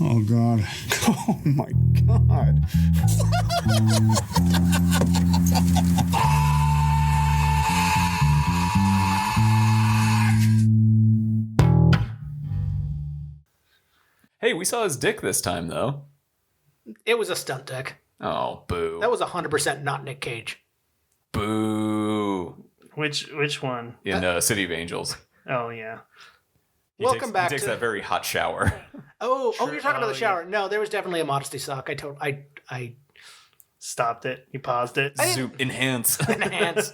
Oh, God. Oh, my God. Hey, we saw his dick this time, though. It was a stunt dick. Oh, boo. That was 100% not Nic Cage. Boo. Which one? In City of Angels. Oh, yeah. Welcome back He takes to- that very hot shower. Oh, you're talking about the shower. Yeah. No, there was definitely a modesty sock. I Stopped it. You paused it. Zoom. Enhance. enhance.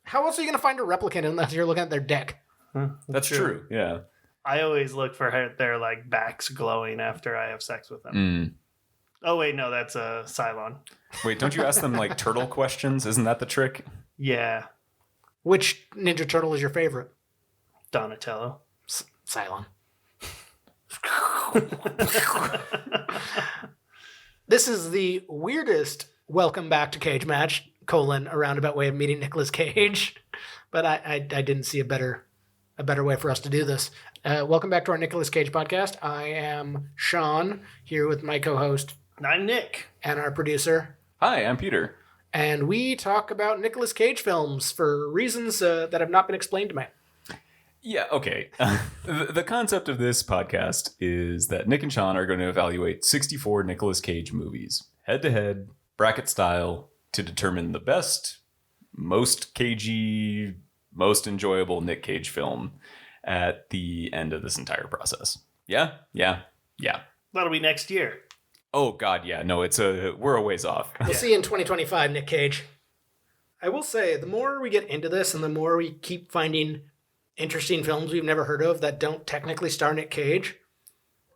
How else are you going to find a replicant unless you're looking at their dick? That's true. Yeah. I always look for their like backs glowing after I have sex with them. Mm. Oh wait, no, that's a Cylon. Wait, don't you ask them like turtle questions? Isn't that the trick? Yeah, Which Ninja Turtle is your favorite? Donatello. Cylon. This is the weirdest welcome back to Cage match, a roundabout way of meeting Nicolas Cage. But I didn't see a better way for us to do this. Welcome back to our Nicolas Cage podcast. I am Sean, here with my co-host I'm Nick. and our producer. Hi, I'm Peter. And we talk about Nicolas Cage films for reasons that have not been explained to me. Yeah, okay. The concept of this podcast is that Nick and Sean are going to evaluate 64 Nicolas Cage movies, head-to-head, bracket style, to determine the best, most cagey, most enjoyable Nick Cage film at the end of this entire process. Yeah. That'll be next year. Oh, God, yeah. No, we're a ways off. We'll see you in 2025, Nick Cage. I will say, the more we get into this and the more we keep finding interesting films we've never heard of that don't technically star Nic Cage,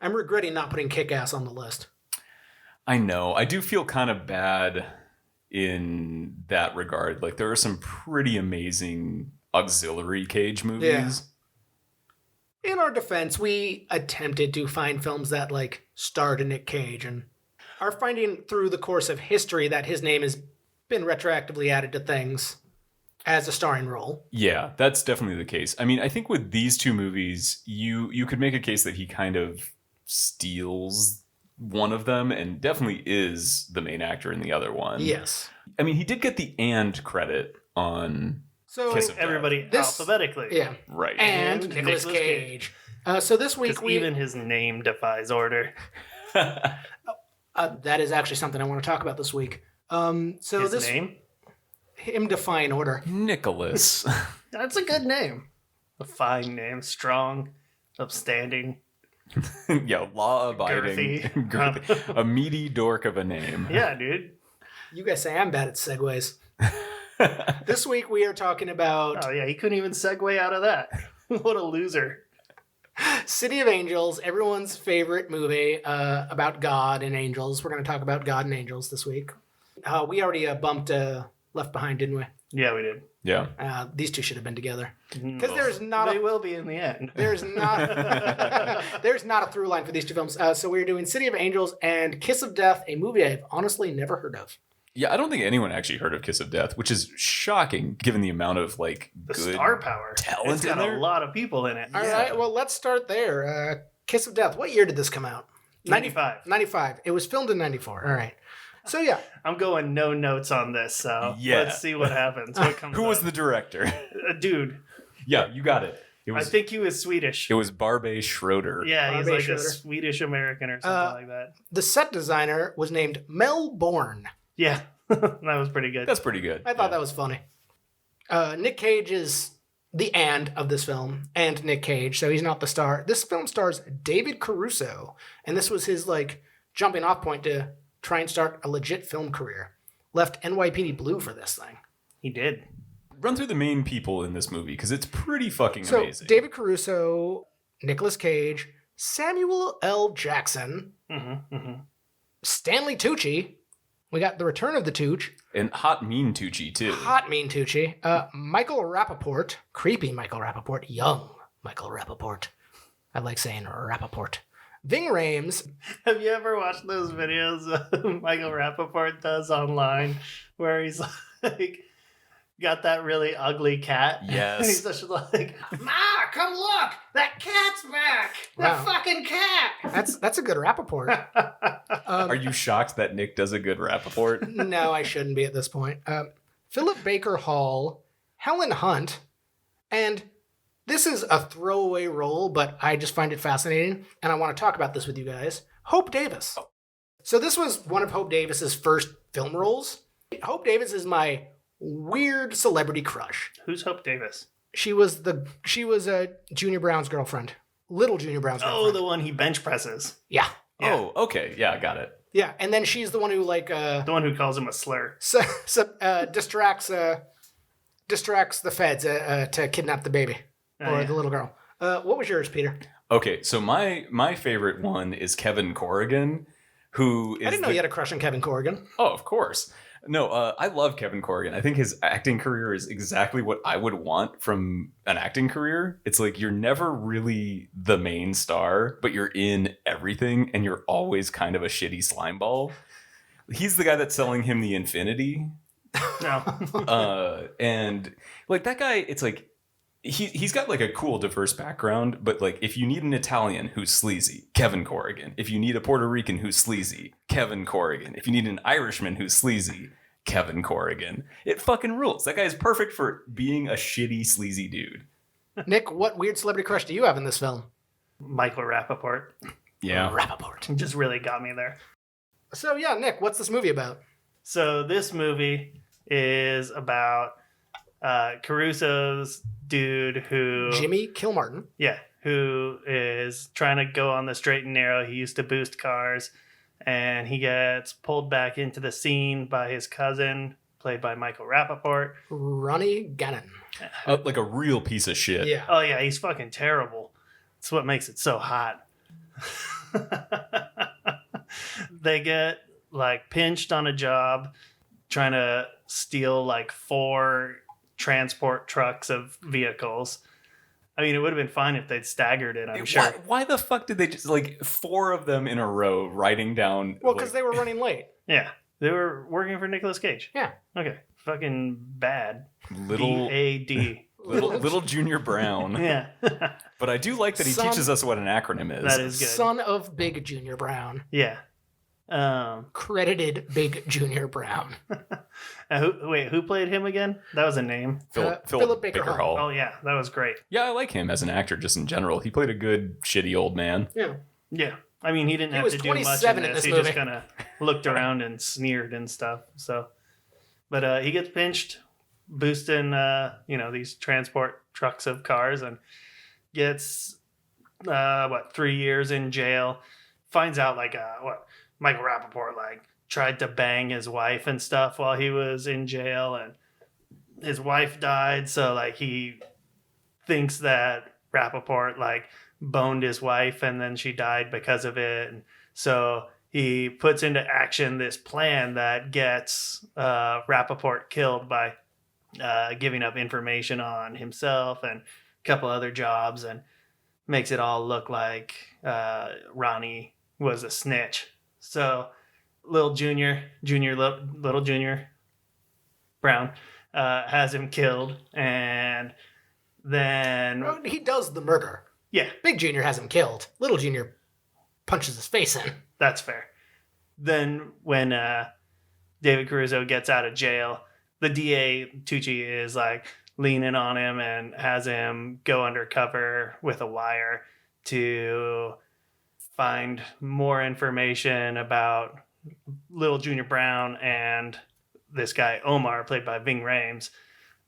I'm regretting not putting Kick-Ass on the list. I know. I do feel kind of bad in that regard. Like, there are some pretty amazing auxiliary Cage movies. In our defense, we attempted to find films that, like, starred Nic Cage and are finding through the course of history that his name has been retroactively added to things as a starring role. Yeah, that's definitely the case. I mean, I think with these two movies, you could make a case that he kind of steals one of them and definitely is the main actor in the other one. Yes. I mean, he did get the "and" credit on So, Kiss of Death. Everybody This- alphabetically. yeah. Right. And And Nicolas Nicolas Cage. So this week Because even his name defies order. that is actually something I want to talk about this week. So His this name? him defying order. Nicholas. That's a good name. A fine name. Strong. Upstanding. Yeah, law-abiding. Girthy. A meaty dork of a name. Yeah, dude. You guys say I'm bad at segues. This week we are talking about Oh, yeah, he couldn't even segue out of that. What a loser. City of Angels, everyone's favorite movie about God and angels. We're going to talk about God and angels this week. We already bumped Left Behind, didn't we? Yeah, we did. Yeah. These two should have been together. Because there's not They a... will be in the end. There's not there's not a through line for these two films. So we're doing City of Angels and Kiss of Death, a movie I've honestly never heard of. Yeah, I don't think anyone actually heard of Kiss of Death, which is shocking given the amount of like The good star power. talent It's got in there. a lot of people in it. All right, well, let's start there. Kiss of Death. What year did this come out? 95. 95. It was filmed in 94. All right. So, yeah. I'm going no notes on this, so Yeah. let's see what happens. What comes Who was up. the director? Dude? Yeah, you got it. It I was think he was Swedish. it was Barbe Schroeder. Yeah, he's Barbe like Schroeder. a Swedish American or something like that. The set designer was named Mel Bourne. Yeah, that was pretty good. That's pretty good. I thought that was funny. Nic Cage is the "and" of this film, and Nic Cage, so he's not the star. This film stars David Caruso, and this was his like jumping off point to try and start a legit film career. Left NYPD Blue for this thing. He did. Run through the main people in this movie because it's pretty fucking So amazing. David Caruso, Nicolas Cage, Samuel L. Jackson, Stanley Tucci. We got the return of the Tooch. And hot mean Tucci too. Hot mean Tucci. Michael Rappaport. Creepy Michael Rappaport. Young Michael Rappaport. I like saying Rappaport. Ving Rhames. Have you ever watched those videos Michael Rappaport does online where he's like, got that really ugly cat. Yes. And he's just like, Ma, come look! That cat's back! That Wow. fucking cat! That's a good Rappaport. Are you shocked that Nick does a good Rappaport? No, I shouldn't be at this point. Philip Baker Hall, Helen Hunt, and this is a throwaway role, but I just find it fascinating, and I want to talk about this with you guys. Hope Davis. So this was one of Hope Davis's first film roles. Hope Davis is my weird celebrity crush. Who's Hope Davis? She was Junior Brown's girlfriend. Little Junior Brown's Oh, girlfriend. the one he bench presses. Yeah. Yeah. Oh, okay. Yeah, I got it. Yeah, and then she's the one who The one who calls him a slur. distracts the feds to kidnap the baby or the little girl. What was yours, Peter? Okay, so my favorite one is Kevin Corrigan, who is I didn't know you had a crush on Kevin Corrigan. Oh, of course. No, I love Kevin Corrigan. I think his acting career is exactly what I would want from an acting career. It's like you're never really the main star, but you're in everything and you're always kind of a shitty slimeball. He's the guy that's selling him the Infinity. No. And like that guy, it's like he's got like a cool diverse background, but like if you need an Italian who's sleazy, Kevin Corrigan. If you need a Puerto Rican who's sleazy, Kevin Corrigan. If you need an Irishman who's sleazy, Kevin Corrigan. It fucking rules. That guy is perfect for being a shitty sleazy dude. Nick, what weird celebrity crush do you have in this film? Michael Rappaport. Yeah. Rappaport. Just really got me there. So yeah, Nick, what's this movie about? So this movie is about Caruso's dude who... Jimmy Kilmartin. Yeah, who is trying to go on the straight and narrow. He used to boost cars, and he gets pulled back into the scene by his cousin, played by Michael Rappaport. Ronnie Gannon. Like a real piece of shit. Yeah. Oh yeah, he's fucking terrible. That's what makes it so hot. They get like pinched on a job trying to steal like 4 transport trucks of vehicles. I mean, it would have been fine if they'd staggered it, I'm sure. Why the fuck did they just like 4 of them in a row writing down? Well, because they were running late. Yeah. They were working for Nicolas Cage. Yeah. Okay. Fucking bad. little B-A-D. little Junior Brown. Yeah. But I do like that he Son- teaches us what an acronym is. That is good. Son of Big Junior Brown. Yeah. Credited Big Junior Brown. Who played him again? That was a name. Philip Baker Hall. Oh yeah, that was great. Yeah, I like him as an actor just in general. He played a good shitty old man. Yeah. Yeah. I mean, he didn't have was to do much in 27 in this. this He movie. just kind of looked around and sneered and stuff. So, but he gets pinched, boosting these transport trucks of cars, and gets 3 years in jail. Finds out Michael Rappaport tried to bang his wife and stuff while he was in jail, and his wife died. So he thinks that Rappaport boned his wife and then she died because of it. And so he puts into action this plan that gets Rappaport killed by giving up information on himself and a couple other jobs, and makes it all look like Ronnie was a snitch. So little Junior Brown has him killed, and then Well, he does the murder. yeah, Big Junior has him killed. Little Junior punches his face in. that's fair. Then when David Caruso gets out of jail, the DA Tucci is leaning on him and has him go undercover with a wire to find more information about Little Junior Brown and this guy Omar, played by Ving Rhames,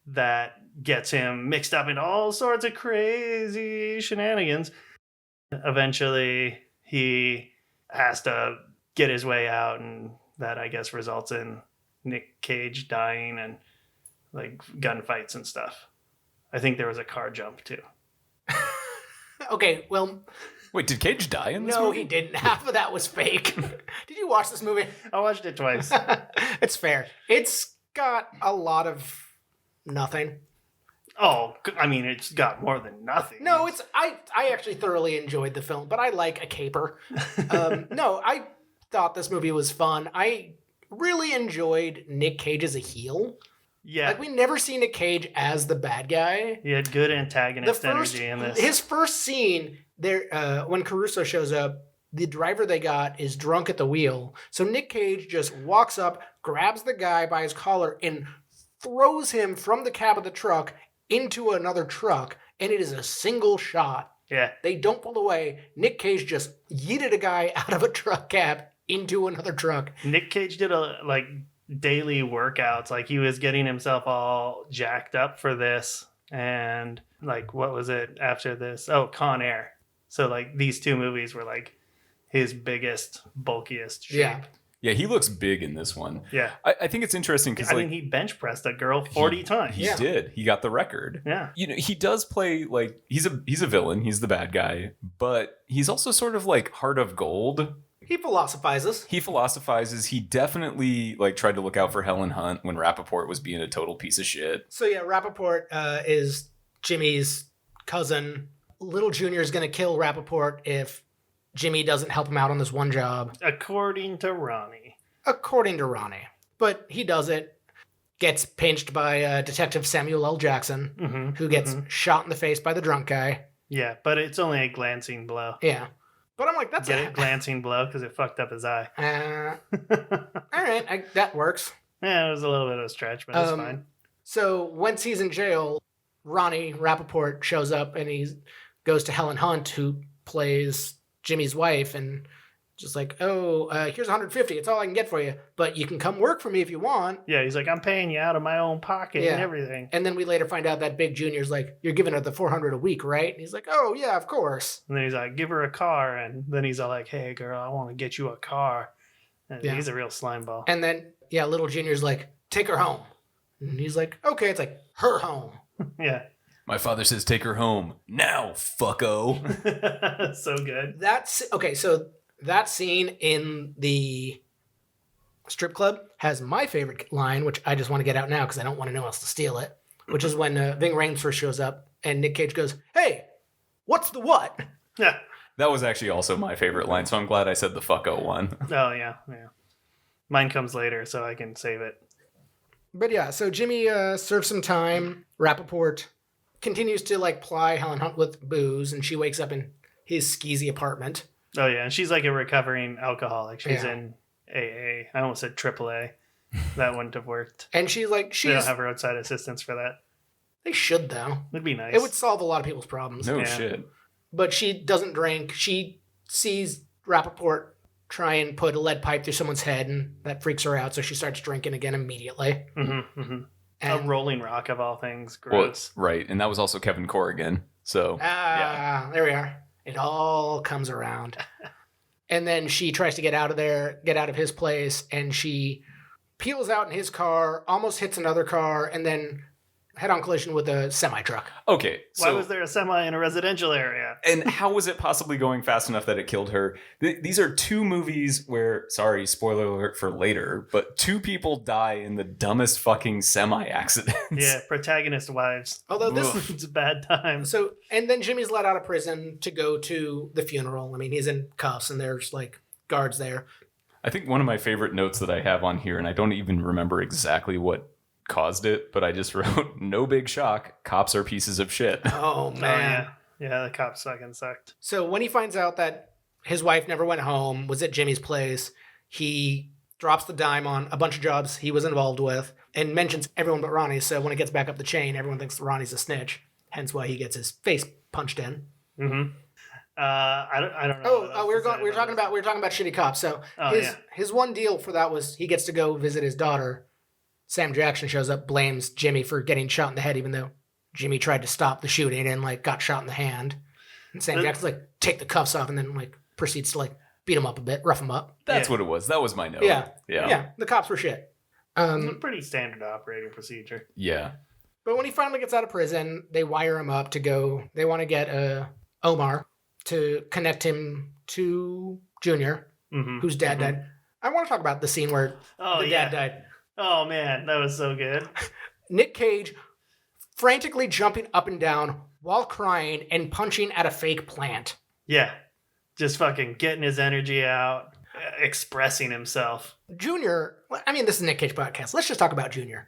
that gets him mixed up in all sorts of crazy shenanigans. Eventually, he has to get his way out, and that, I guess, results in Nic Cage dying and gunfights and stuff. I think there was a car jump too. Okay, well, Wait, did Cage die in this no, movie? he didn't. Half of that was fake. Did you watch this movie? I watched it twice. It's fair. It's got a lot of nothing. Oh, I mean, it's got more than nothing. No, I actually thoroughly enjoyed the film, but I like a caper. No, I thought this movie was fun. I really enjoyed Nic Cage as a heel. Yeah. Like, we never see Nic Cage as the bad guy. He had good antagonist energy in this. His first scene, there, when Caruso shows up, the driver they got is drunk at the wheel. So Nic Cage just walks up, grabs the guy by his collar, and throws him from the cab of the truck into another truck. And it is a single shot. Yeah. They don't pull away. Nic Cage just yeeted a guy out of a truck cab into another truck. Nic Cage did daily workouts. Like, he was getting himself all jacked up for this. And like, what was it after this? Oh, Con Air. So like, these two movies were like his biggest, bulkiest shape. Yeah. Yeah, he looks big in this one. Yeah. I think it's interesting because he bench pressed a girl 40 times. He did. He got the record. Yeah. You know, he does play like he's a villain. He's the bad guy, but he's also sort of like heart of gold. He philosophizes. He definitely like tried to look out for Helen Hunt when Rappaport was being a total piece of shit. So yeah, Rappaport is Jimmy's cousin. Little Junior is going to kill Rappaport if Jimmy doesn't help him out on this one job. According to Ronnie. But he does it. Gets pinched by Detective Samuel L. Jackson, who gets shot in the face by the drunk guy. Yeah, but it's only a glancing blow. Yeah. But I'm like, that's Get it? Glancing blow because it fucked up his eye. All right, that works. Yeah, it was a little bit of a stretch, but it's fine. So once he's in jail, Ronnie Rappaport shows up and he goes to Helen Hunt, who plays Jimmy's wife, and just like, here's $150. It's all I can get for you, but you can come work for me if you want. Yeah, he's like, I'm paying you out of my own pocket and everything. And then we later find out that Big Junior's like, you're giving her the $400 a week, right? And he's like, oh yeah, of course. And then he's like, give her a car. And then he's all like, hey girl, I want to get you a car. And he's a real slime ball. And then Little Junior's like, take her home. And he's like, okay. It's like, her home. Yeah. My father says take her home now, fucko. So good. So that scene in the strip club has my favorite line, which I just want to get out now because I don't want anyone else to steal it, which is when Ving Rhames first shows up and Nic Cage goes, hey, what's the what? Yeah. That was actually also my favorite line, so I'm glad I said the fucko one. Oh, yeah. Mine comes later, so I can save it. But yeah, so Jimmy serves some time. Rappaport continues to like ply Helen Hunt with booze, and she wakes up in his skeezy apartment. Oh, yeah. And she's like a recovering alcoholic. She's in AA. I almost said AAA. That wouldn't have worked. And she's like, They don't have roadside assistance for that. They should, though. It'd be ninice. It would solve a lot of people's problems. No shit. But she doesn't drink. She sees Rappaport try and put a lead pipe through someone's head, and that freaks her out, so she starts drinking again immediately. A Rolling Rock of all things. Gross. Well, right. And that was also Kevin Corrigan. So, there we are. It all comes around. And then she tries to get out of his place, and she peels out in his car, almost hits another car, and then head-on collision with a semi-truck. Okay. Why was there a semi in a residential area? And how was it possibly going fast enough that it killed her? These are two movies where, sorry, spoiler alert for later, but two people die in the dumbest fucking semi-accidents. Yeah, protagonist wives. Although this it's a bad time. So, and then Jimmy's let out of prison to go to the funeral. I mean, he's in cuffs, and there's like guards there. I think one of my favorite notes that I have on here, and I don't even remember exactly what caused it, but I just wrote, no big shock, cops are pieces of shit. Oh, man. Yeah, the cops fucking sucked. So when he finds out that his wife never went home, was at Jimmy's place, he drops the dime on a bunch of jobs he was involved with and mentions everyone but Ronnie. So when it gets back up the chain, everyone thinks Ronnie's a snitch. Hence why he gets his face punched in. I don't know. We were talking about shitty cops. So his one deal for that was he gets to go visit his daughter. Sam Jackson shows up, blames Jimmy for getting shot in the head, even though Jimmy tried to stop the shooting and like got shot in the hand. And Sam Jackson's like, take the cuffs off, and then like proceeds to like beat him up a bit, rough him up. That's what it was. That was my note. Yeah. The cops were shit. It's a pretty standard operating procedure. Yeah. But when he finally gets out of prison, they wire him up to go. They want to get Omar to connect him to Junior, whose dad died. I want to talk about the scene where the dad died. Oh, man, that was so good. Nic Cage frantically jumping up and down while crying and punching at a fake plant. Yeah. Just fucking getting his energy out, expressing himself. Junior, I mean, this is a Nic Cage podcast. Let's just talk about Junior.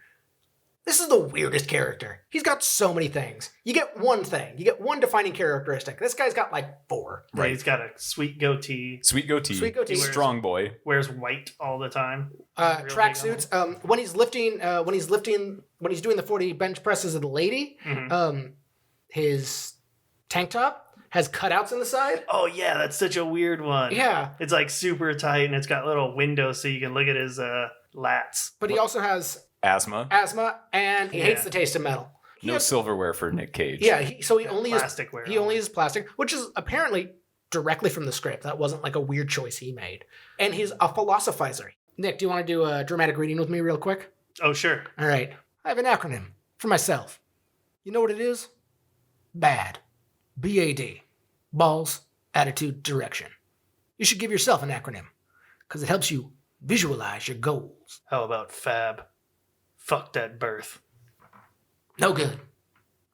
This is the weirdest character. He's got so many things. You get one thing. You get one defining characteristic. This guy's got like 4. Right. He's got a sweet goatee. Sweet goatee. Strong boy. Wears white all the time. Tracksuits. When he's doing the 40 bench presses of the lady, his tank top has cutouts on the side. Oh yeah, that's such a weird one. Yeah. It's like super tight and it's got little windows so you can look at his lats. But he also has asthma, and he hates the taste of metal. No silverware for Nic Cage. Yeah, he only plasticware. He only uses plastic, which is apparently directly from the script. That wasn't like a weird choice he made. And he's a philosophizer. Nick, do you want to do a dramatic reading with me real quick? Oh, sure. All right. I have an acronym for myself. You know what it is? BAD. B-A-D. Balls, attitude, direction. You should give yourself an acronym because it helps you visualize your goals. How about FAB? Fuck that birth. No good.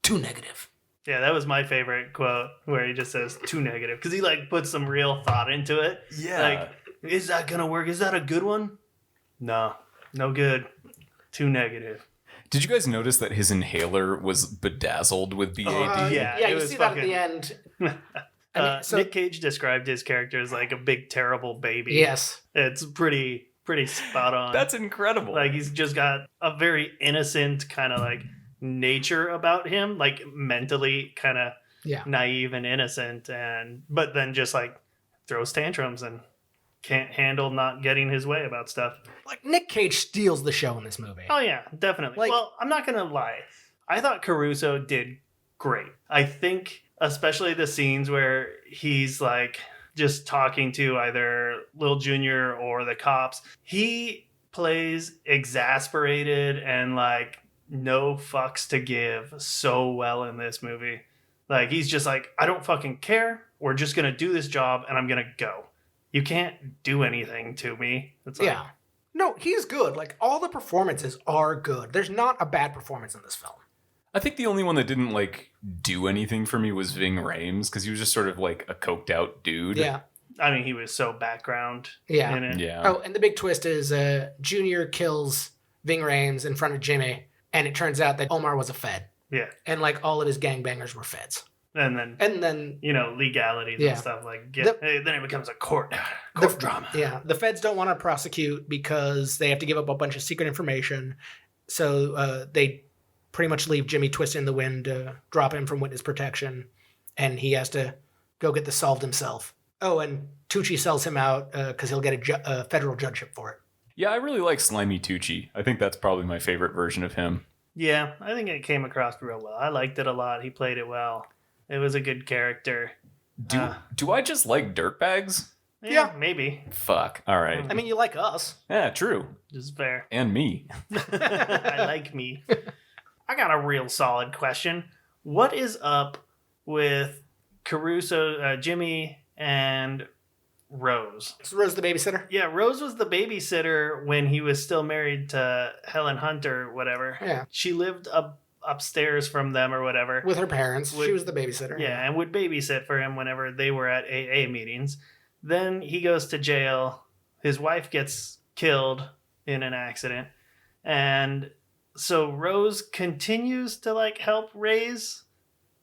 Too negative. Yeah, that was my favorite quote where he just says too negative because he like puts some real thought into it. Yeah. Like, is that gonna work? Is that a good one? No good. Too negative. Did you guys notice that his inhaler was bedazzled with BAD? Yeah, you see that at the end. Nic Cage described his character as like a big terrible baby. Yes. It's pretty spot on. That's incredible. Like he's just got a very innocent kind of like nature about him, like mentally kind of naive and innocent, but then just like throws tantrums and can't handle not getting his way about stuff. Like Nic Cage steals the show in this movie. Oh yeah, definitely. Like, well, I'm not gonna lie. I thought Caruso did great. I think especially the scenes where he's like just talking to either Lil Jr. or the cops, he plays exasperated and like no fucks to give so well in this movie. Like he's just like, I don't fucking care. We're just gonna do this job and I'm gonna go. You can't do anything to me. It's like, yeah. No, he's good. Like all the performances are good. There's not a bad performance in this film. I think the only one that didn't like do anything for me was Ving Rhames because he was just sort of like a coked out dude. Yeah. I mean, he was so background Yeah. in it. Yeah. Oh, and the big twist is Junior kills Ving Rhames in front of Jimmy, and it turns out that Omar was a Fed. Yeah. And like all of his gangbangers were Feds. And then You know, legalities yeah. and stuff like The- then it becomes a court drama. Yeah, the Feds don't want to prosecute because they have to give up a bunch of secret information. So they pretty much leave Jimmy twisted in the wind, drop him from witness protection, and he has to go get this solved himself. Oh, and Tucci sells him out because he'll get a federal judgeship for it. Yeah, I really like Slimy Tucci. I think that's probably my favorite version of him. Yeah, I think it came across real well. I liked it a lot. He played it well. It was a good character. Do I just like dirtbags? Yeah, maybe. Fuck. All right. I mean, you like us. Yeah, true. Just fair. And me. I like me. I got a real solid question. What is up with Caruso, Jimmy, and Rose? Is Rose the babysitter? Yeah, Rose was the babysitter when he was still married to Helen Hunter, whatever. Yeah. She lived upstairs from them or whatever. With her parents. She was the babysitter. Yeah, and would babysit for him whenever they were at AA meetings. Then he goes to jail. His wife gets killed in an accident. And so Rose continues to like help raise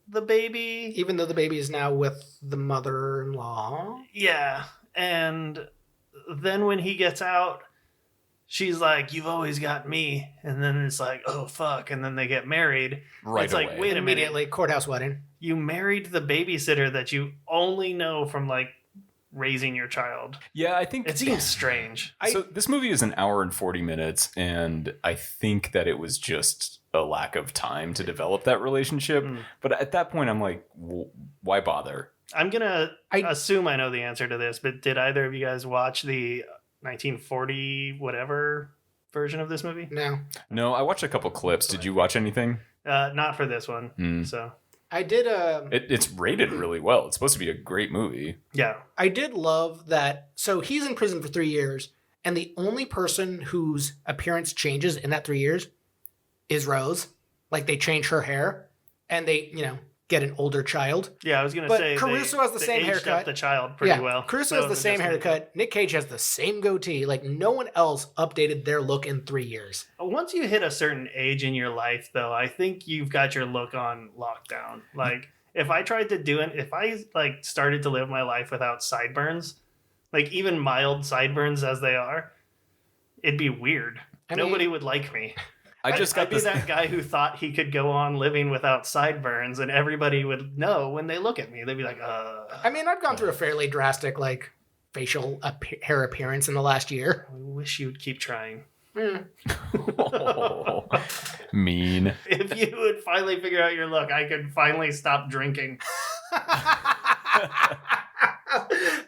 the baby. Even though the baby is now with the mother-in-law. Yeah. And then when he gets out, she's like, "You've always got me." And then it's like, "Oh, fuck." And then they get married. Right It's away. like, wait a Immediately, minute. courthouse wedding. You married the babysitter that you only know from like raising your child. Yeah, I think It seems strange. so this movie is an hour and 40 minutes, and I think that it was just a lack of time to develop that relationship. But at that point, I'm like, why bother? I'm going to assume I know the answer to this, but did either of you guys watch the 1940 whatever version of this movie? No. No, I watched a couple clips. Did you watch anything? Not for this one. So, I did It's rated really well. It's supposed to be a great movie. yeah. I did love that. So he's in prison for 3 years, and the only person whose appearance changes in that 3 years is Rose. Like they change her hair, and they, get an older child. Yeah, I was gonna But say Caruso has the they same aged haircut. up the child pretty well. Caruso That has the was same just- haircut. Nic Cage has the same goatee. Like, no one else updated their look in 3 years. Once you hit a certain age in your life, though, I think you've got your look on lockdown. Like, if I tried to do it, if I like started to live my life without sideburns, like even mild sideburns as they are, it'd be weird. Nobody would like me. I just got I'd be this. that guy who thought he could go on living without sideburns, and everybody would know when they look at me. They'd be like, I mean, I've gone through a fairly drastic, like, facial hair appearance in the last year. I wish you'd keep trying. Oh, mean. If you would finally figure out your look, I could finally stop drinking.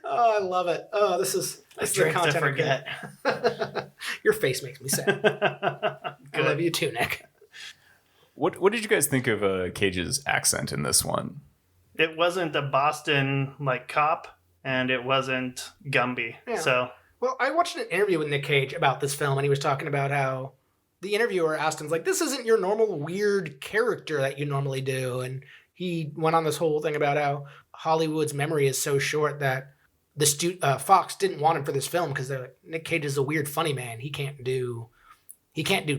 Oh, I love it. Oh, this is the Drink to content I forget. get. Your face makes me sad. I love you too, Nick. What did you guys think of Cage's accent in this one? It wasn't a Boston like cop, and it wasn't Gumby. Yeah. So Well, I watched an interview with Nic Cage about this film, and he was talking about how the interviewer asked him, like, this isn't your normal weird character that you normally do. And he went on this whole thing about how Hollywood's memory is so short that Fox didn't want him for this film because they're like, Nic Cage is a weird, funny man. He can't do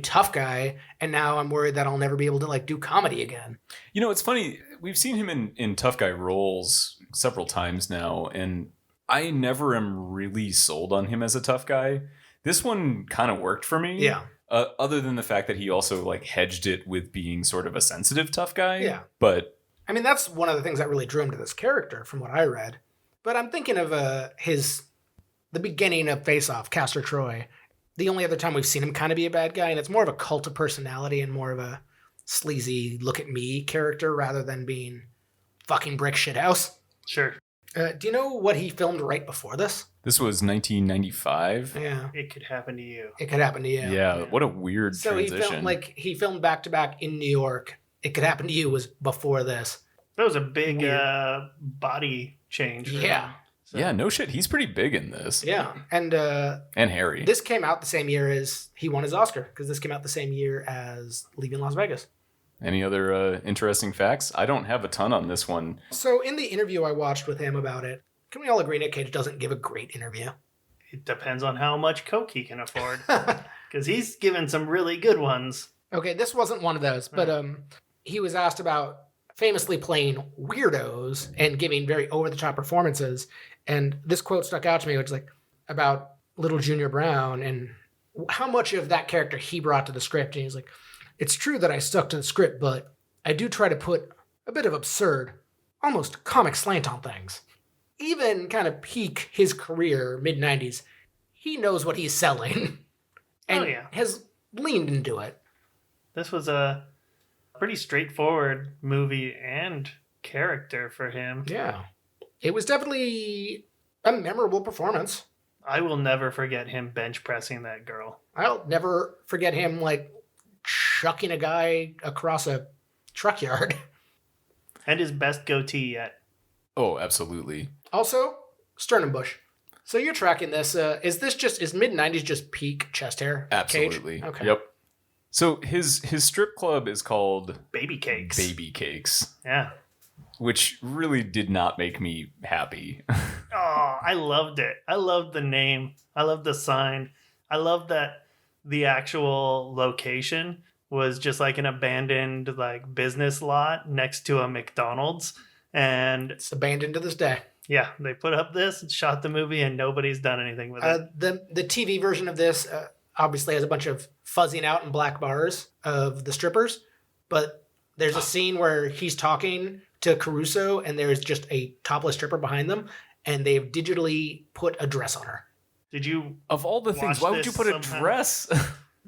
tough guy. And now I'm worried that I'll never be able to like do comedy again. You know, it's funny. We've seen him in tough guy roles several times now, and I never am really sold on him as a tough guy. This one kind of worked for me. Yeah. Other than the fact that he also like hedged it with being sort of a sensitive tough guy. Yeah. But I mean, that's one of the things that really drew him to this character from what I read. But I'm thinking of the beginning of Face Off, Castor Troy. The only other time we've seen him kind of be a bad guy, and it's more of a cult of personality and more of a sleazy look at me character rather than being fucking brick shithouse. sure, Do you know what he filmed right before this? this was 1995. Yeah. it could happen to you. It Could Happen to You. Yeah, what a weird So transition. he filmed back to back in New York. It Could Happen to You was before this. That was a big Weird. body change. for Yeah. him. So- Yeah, no shit. He's pretty big in this. Yeah. And And hairy. this came out the same year as he won his Oscar, because this came out the same year as Leaving Las Vegas. Any other interesting facts? I don't have a ton on this one. So in the interview I watched with him about it, can we all agree Nic Cage doesn't give a great interview? It depends on how much coke he can afford, because he's given some really good ones. Okay, this wasn't one of those, but he was asked about famously playing weirdos and giving very over-the-top performances. And this quote stuck out to me, which is like about Little Junior Brown and how much of that character he brought to the script. And he's like, it's true that I stuck to the script, but I do try to put a bit of absurd, almost comic slant on things. Even kind of peak his career, mid-90s, he knows what he's selling and yeah. has leaned into it. This was a pretty straightforward movie and character for him. Yeah. It was definitely a memorable performance. I will never forget him bench pressing that girl. I'll never forget him, like, chucking a guy across a truck yard. And his best goatee yet. Oh, absolutely. Also, sternum bush. So you're tracking this. Is mid-90s just peak chest hair? Cage? Absolutely. Okay. Yep. So his strip club is called Baby cakes. Baby Cakes, Yeah. which really did not make me happy. Oh, I loved it. I loved the name. I loved the sign. I loved that the actual location was just like an abandoned like business lot next to a McDonald's. And It's abandoned to this day. yeah, they put up this and shot the movie and nobody's done anything with it. The TV version of this obviously has a bunch of fuzzing out and black bars of the strippers, but there's a scene where he's talking to Caruso and there's just a topless stripper behind them, and they've digitally put a dress on her. Did you Of all the things, Watch why would you this put a sometime. dress?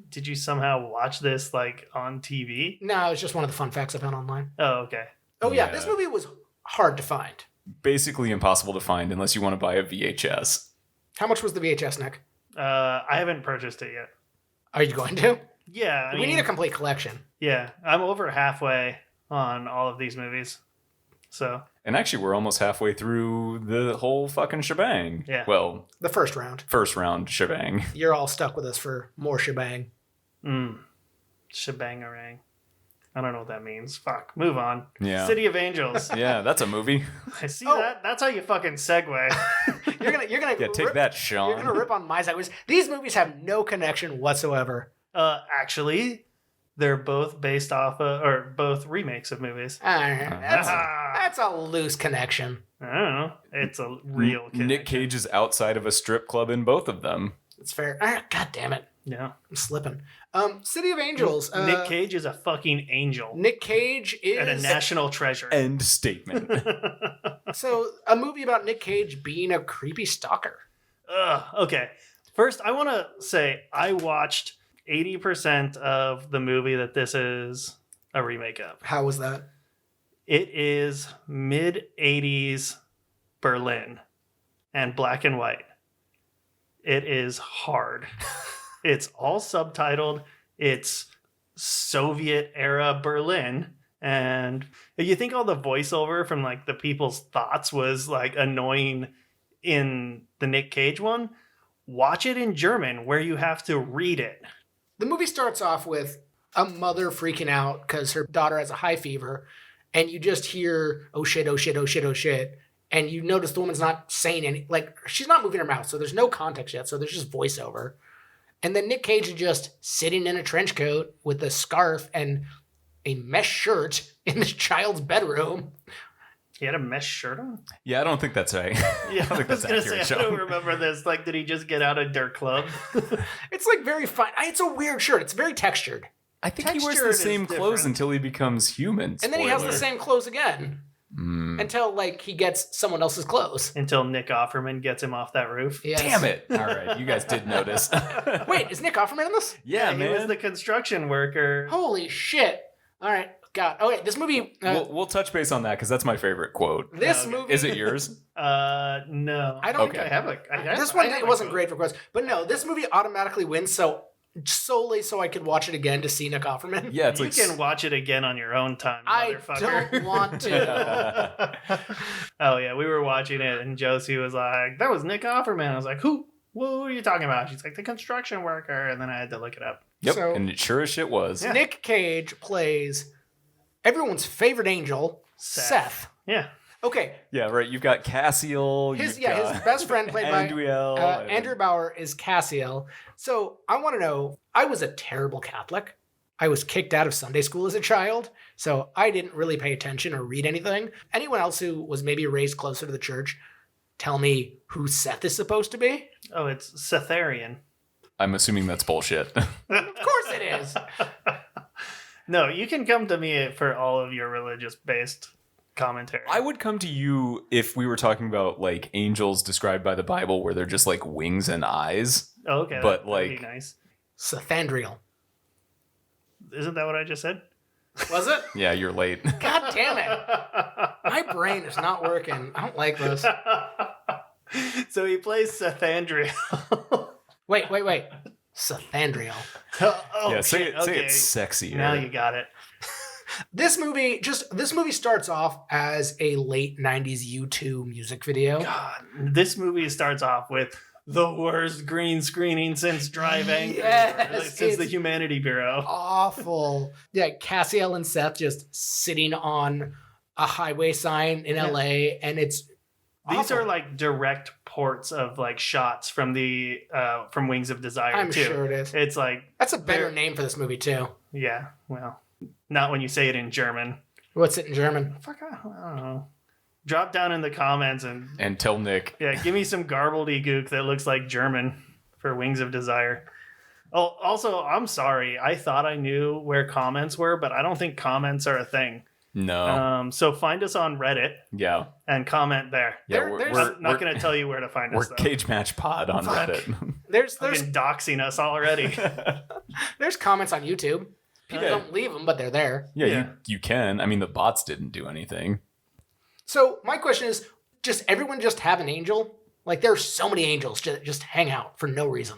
did you somehow watch this like on TV? No, it's just one of the fun facts I found online. Oh, okay. Oh yeah, Yeah. this movie was hard to find. Basically impossible to find unless you want to buy a VHS. How much was the VHS, Nick? I haven't purchased it yet. Are you going to? Yeah, We need a complete collection. Yeah, I'm over halfway on all of these movies. So, And actually, we're almost halfway through the whole fucking shebang. Yeah. Well, The first round. first round shebang. You're all stuck with us for more shebang. shebangarang. I don't know what that means. Fuck. Move on. Yeah. City of Angels. Yeah, that's a movie. I see Oh. that. That's how you fucking segue. You're gonna Yeah, take that, Sean. You're gonna rip on my segues. These movies have no connection whatsoever. Actually, they're both based off of, or both remakes of movies. That's a loose connection. I don't know. It's a real connection. Nic Cage is outside of a strip club in both of them. It's fair. God damn it. Yeah. I'm slipping. City of Angels. Nick Cage is a fucking angel. Nic Cage is And a national treasure. End statement. so a movie about Nic Cage being a creepy stalker. Okay. First, I want to say I watched 80% of the movie that this is a remake of. How was that? It is mid 80s Berlin and black and white. It is hard. It's all subtitled. It's Soviet era Berlin. And you think all the voiceover from like the people's thoughts was like annoying in the Nic Cage one? Watch it in German where you have to read it. The movie starts off with a mother freaking out because her daughter has a high fever. And you just hear, oh shit, oh shit, oh shit, oh shit. And you notice the woman's not saying any, like, she's not moving her mouth. So there's no context yet. So there's just voiceover. And then Nic Cage is just sitting in a trench coat with a scarf and a mesh shirt in this child's bedroom. He had a mesh shirt on? Yeah, I don't think that's right. Yeah, I don't think that's gonna accurate, say, I Sean. don't remember this. Like, did he just get out of their club? It's like very fun. It's a weird shirt. It's very textured. I think he wears Texture the is same clothes different. until he becomes human. And then he has the Spoiler. same clothes again. Until, like, he gets someone else's clothes. Until Nick Offerman gets him off that roof. Yes. Damn it. All right, you guys did notice. Wait, is Nick Offerman in this? Yeah, He man. was the construction worker. Holy shit. All right. God. Okay, this movie... We'll touch base on that because that's my favorite quote. this Okay. movie... Is it yours? No. I don't Okay. think I have a. This one it wasn't great for quotes, but no, this movie automatically wins. So solely so I could watch it again to see Nick Offerman. Yeah, it's You like can watch it again on your own time, I motherfucker. don't want to. Oh yeah, we were watching it, and Josie was like, "That was Nick Offerman." I was like, "Who? Who are you talking about?" She's like, "The construction worker," and then I had to look it up. Yep, So- and it sure as shit was. Yeah. Nick Cage plays everyone's favorite angel, Seth. Yeah. Okay, Yeah, right. You've got Cassiel. his you've got his best friend played by Andriel. Andrew Bauer is Cassiel. So I want to know. I was a terrible Catholic. I was kicked out of Sunday school as a child, so I didn't really pay attention or read anything. Anyone else who was maybe raised closer to the church, tell me who Seth is supposed to be? Oh, it's Setharian. I'm assuming that's bullshit. Of course it is. No, you can come to me for all of your religious-based commentary. I would come to you if we were talking about like angels described by the Bible where they're just like wings and eyes. Oh, okay, but, that'd like- be nice. Sethandriel. Isn't that what I just said? Was it? Yeah, you're late. God damn it. My brain is not working. I don't like this. So he plays Sethandriel. Wait. Sethandriel. Oh, yeah, say shit, it. Say okay. it sexy. Now you got it. This movie starts off as a late 90s U2 music video. God, this movie starts off with the worst green screening since Drive Angry, Yes, since the it's Humanity Bureau. awful. Yeah, Cassiel and Seth just sitting on a highway sign in LA, and it's These awful. are like direct ports of like shots from the from Wings of Desire. I'm too. sure it is. It's like, That's a better name for this movie too. yeah, well, not when you say it in German. What's it in German? Fuck, I don't know. Drop down in the comments And tell Nick. yeah, give me some gook that looks like German for Wings of Desire. Oh, also, I'm sorry. I thought I knew where comments were, but I don't think comments are a thing. No. So find us on Reddit Yeah. and comment there. Yeah, There's I'm not going to tell you where to find we're us, though. Cage Match Pod on Fuck. Reddit. There's Fucking doxing us already. there's comments on YouTube. People Yeah. don't leave them, but they're there. Yeah, Yeah. You can. I mean, the bots didn't do anything. So my question is, just everyone just have an angel? Like there's so many angels just hang out for no reason.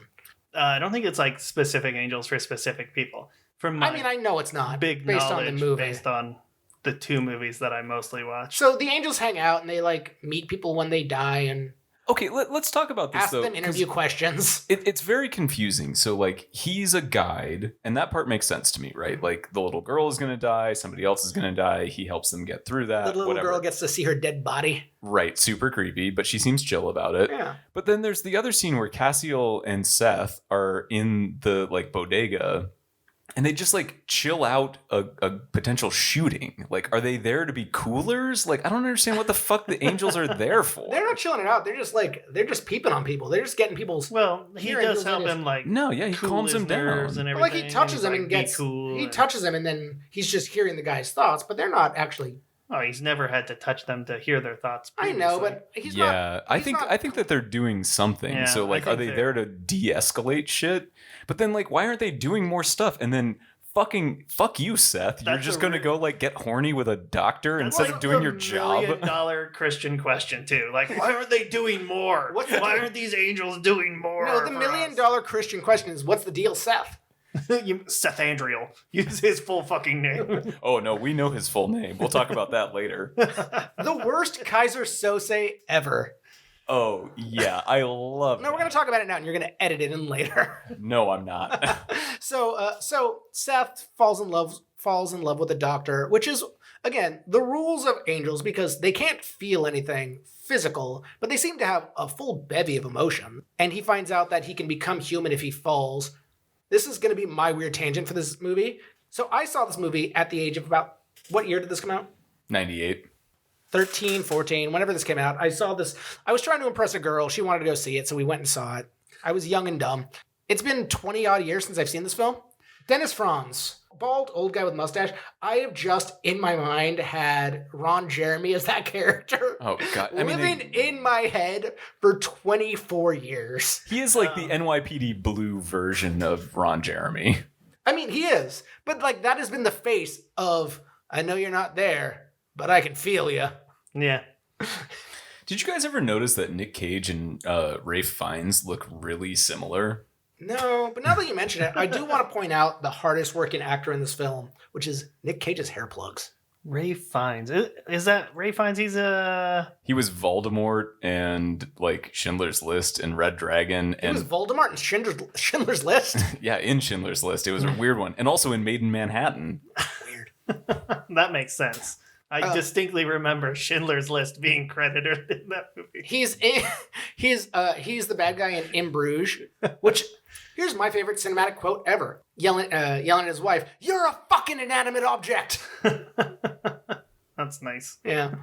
I don't think it's like specific angels for specific people. From my I mean, I know it's not big based on knowledge, the movie. based on the two movies that I mostly watch. So the angels hang out and they like meet people when they die and Okay, let's talk about this, Ask though. them 'cause interview questions. It's very confusing. So, like, he's a guide, and that part makes sense to me, right? Like, the little girl is going to die, somebody else is going to die. He helps them get through that. The little whatever. girl gets to see her dead body. Right, super creepy, but she seems chill about it. Yeah. But then there's the other scene where Cassiel and Seth are in the, like, bodega, and they just, like, chill out a potential shooting. Like, are they there to be coolers? Like, I don't understand what the fuck the angels are there for. They're not chilling it out. They're just peeping on people. They're just getting people's. Well, he Hearing does the help latest- him like No, yeah, he cool calms his him down. nerves and But, like, everything. he touches He's him like, and "Be gets. cool," He and- touches him, and then he's just hearing the guy's thoughts, but they're not actually. Oh, he's never had to touch them to hear their thoughts. I know, previously. but he's not. Yeah, I he's think not- I think that they're doing something. Yeah, So, I like, are think they they're- there to de-escalate shit? But then, like, why aren't they doing more stuff? And then fuck you, Seth. You're That's just a gonna re- go, like, get horny with a doctor That's instead of like doing the your job. $1,000,000 Christian question too. Like, why aren't they doing more? Why aren't these angels doing more? No, the for $1,000,000 Christian question is, what's the deal, Seth? us? Seth Andriel. Use his full fucking name. Oh no, we know his full name. We'll talk about that later. The worst Kaiser Sose ever. Oh yeah, I love. No, we're gonna talk about it now, and you're gonna edit it in later. No, I'm not. So Seth falls in love with the doctor, which is again the rules of angels because they can't feel anything physical, but they seem to have a full bevy of emotion. And he finds out that he can become human if he falls. This is going to be my weird tangent for this movie. So I saw this movie at the age of about, what year did this come out? 98. 13, 14, whenever this came out. I saw this. I was trying to impress a girl. She wanted to go see it, so we went and saw it. I was young and dumb. It's been 20 odd years since I've seen this film. Dennis Franz, bald old guy with mustache. I have just in my mind had Ron Jeremy as that character. Oh god, I mean, living in my head for 24 years. he is like the NYPD Blue version of Ron Jeremy. I mean, he is. But like that has been the face of, I know you're not there, but I can feel you. Yeah. Did you guys ever notice that Nic Cage and Ralph Fiennes look really similar? No, but now that you mention it, I do want to point out the hardest working actor in this film, which is Nic Cage's hair plugs. Ray Fiennes. Is that Ray Fiennes? He's He was Voldemort and like Schindler's List and Red Dragon He was and Voldemort in Schindler's List. yeah, in Schindler's List. It was a weird one. And also in Made in Manhattan. Weird. that makes sense. I distinctly remember Schindler's List being credited in that movie. He's the bad guy in Bruges, which here's my favorite cinematic quote ever. Yelling at his wife, "You're a fucking inanimate object." That's nice. Yeah.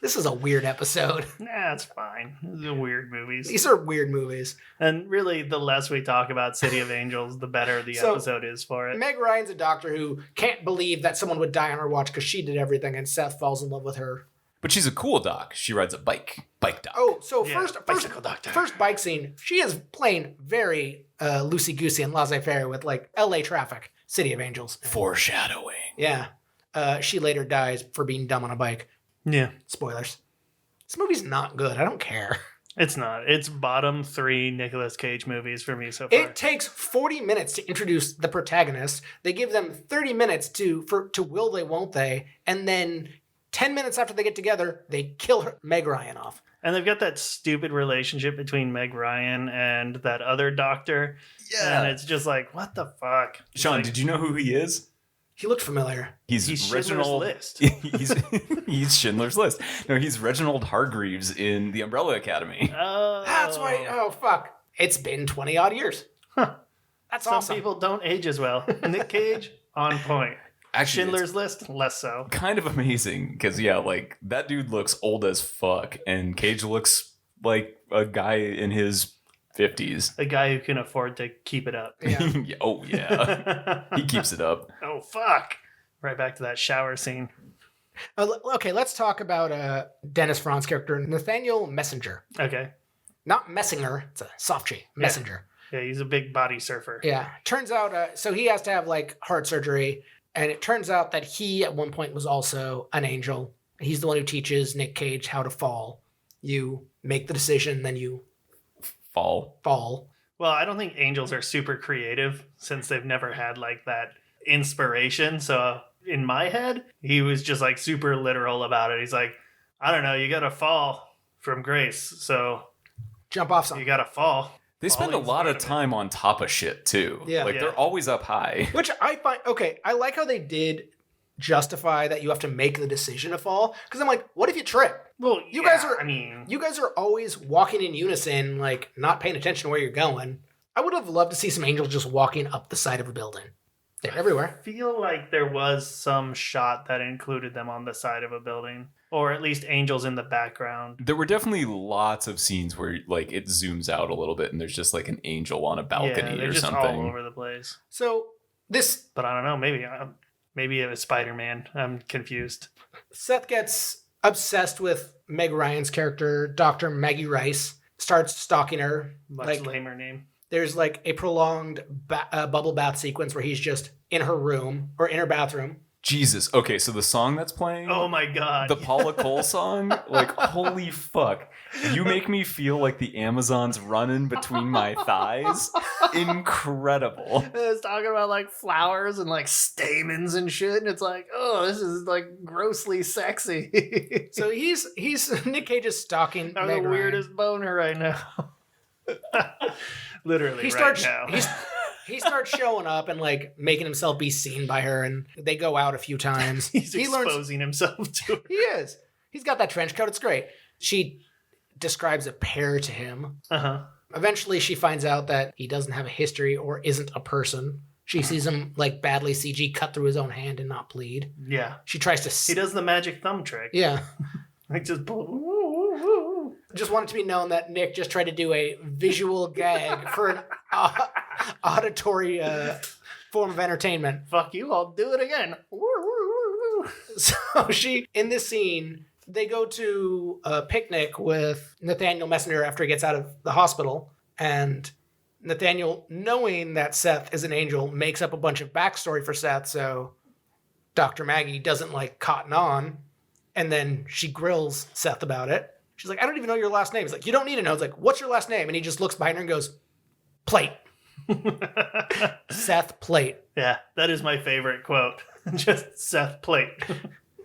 This is a weird episode. Nah, it's fine. These are weird movies. These are weird movies. And really, the less we talk about City of Angels, the better the So, episode is for it. Meg Ryan's a doctor who can't believe that someone would die on her watch because she did everything, and Seth falls in love with her. But she's a cool doc. She rides a bike. Bike doc. Oh, so Yeah, first bicycle doctor. first bike scene, she is playing very loosey-goosey and laissez-faire with like LA traffic, City of Angels. Foreshadowing. Yeah. She later dies for being dumb on a bike. Yeah. Spoilers. This movie's not good. I don't care. It's not. It's bottom 3 Nicolas Cage movies for me so far. It takes 40 minutes to introduce the protagonist. They give them 30 minutes to will they, won't they, and then 10 minutes after they get together, they kill Meg Ryan off. And they've got that stupid relationship between Meg Ryan and that other doctor. Yeah. And it's just like, what the fuck? It's Sean, like, did you know who he is? He looked familiar. He's Schindler's Reginald. List. he's Schindler's List. No, he's Reginald Hargreaves in The Umbrella Academy. Oh. That's why. Oh, fuck. It's been 20 odd years. Huh. That's Some awesome. people don't age as well. Nick Cage, on point. Actually, Schindler's List, less so. kind of amazing because yeah, like that dude looks old as fuck, and Cage looks like a guy in his 50s. A guy who can afford to keep it up. Yeah. Yeah, oh yeah, he keeps it up. Oh, fuck. Right back to that shower scene. Okay, let's talk about Dennis Franz character, Nathaniel Messenger. Okay. Not Messinger. It's a soft G. Messenger. Yeah, he's a big body surfer. Yeah. Turns out, so he has to have like heart surgery. And it turns out that he at one point was also an angel. He's the one who teaches Nic Cage how to fall. You make the decision, then you Fall. fall. Well, I don't think angels are super creative since they've never had like that inspiration. So in my head, he was just like super literal about it. He's like, I don't know, you got to fall from grace. So jump off You something. gotta fall. They spend a Falling's lot part of it. time on top of shit too. Yeah. Like they're always up high. Which I find, okay, I like how they did justify that you have to make the decision to fall. Because I'm like, what if you trip? Well, You guys are- I mean, You guys are always walking in unison, like not paying attention to where you're going. I would have loved to see some angels just walking up the side of a building. They're everywhere. I feel like there was some shot that included them on the side of a building, or at least angels in the background. There were definitely lots of scenes where like it zooms out a little bit and there's just like an angel on a balcony Yeah, they're or just something. all over the place. So this But I don't know. Maybe it was Spider-Man. I'm confused. Seth gets obsessed with Meg Ryan's character, Dr. Maggie Rice, starts stalking her. Much Like, lamer name. there's like a prolonged bubble bath sequence where he's just in her room or in her bathroom. Jesus. Okay, so the song that's playing, Oh my god. the Paula Cole song, like holy fuck. You make me feel like the Amazon's running between my thighs. Incredible. It's talking about like flowers and like stamens and shit, and it's like, oh, this is like grossly sexy. So he's Nic Cage is stalking I'm Meg the Ryan. weirdest boner right now. Literally, He starts right now. he starts showing up and like making himself be seen by her, and they go out a few times. He's he learns exposing himself to her. he is. He's got that trench coat. It's great. She describes a pair to him. Uh-huh. Eventually, she finds out that he doesn't have a history or isn't a person. She sees him like badly CG cut through his own hand and not bleed. Yeah. She tries to. He does the magic thumb trick. Yeah. Like just Just want it to be known that Nick just tried to do a visual gag for an auditory form of entertainment. fuck you, I'll do it again. So in this scene, they go to a picnic with Nathaniel Messenger after he gets out of the hospital. And Nathaniel, knowing that Seth is an angel, makes up a bunch of backstory for Seth. So Dr. Maggie doesn't like cotton on. And then she grills Seth about it. She's like, I don't even know your last name. He's like, you don't need to know. It's like, what's your last name? And he just looks behind her and goes, Plate. Seth Plate. Yeah, that is my favorite quote. Just Seth Plate.